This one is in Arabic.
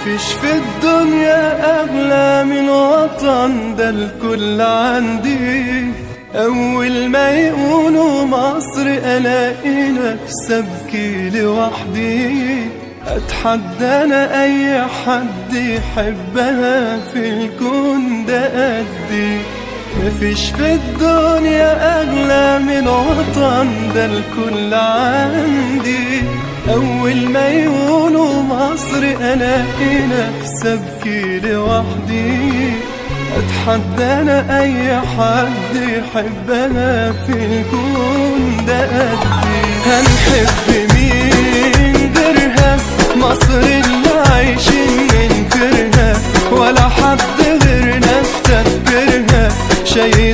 مفيش في الدنيا أغلى من وطن، ده الكل عندي. أول ما يقولوا مصر ألاقي نفسي أبكي لوحدي. أتحدى أنا أي حد يحبها في الكون ده قدي. مفيش في الدنيا أغلى من وطن، ده الكل عندي. أول ما يقولوا مصر ألاقي نفسي أبكي لوحدي. أتحدى أنا أي حد يحبها في الكون ده قدي. هنحب مين غيرها؟ مصر اللي عايشين ننكرها، ولا حد غيرنا في تفكيرها. شايف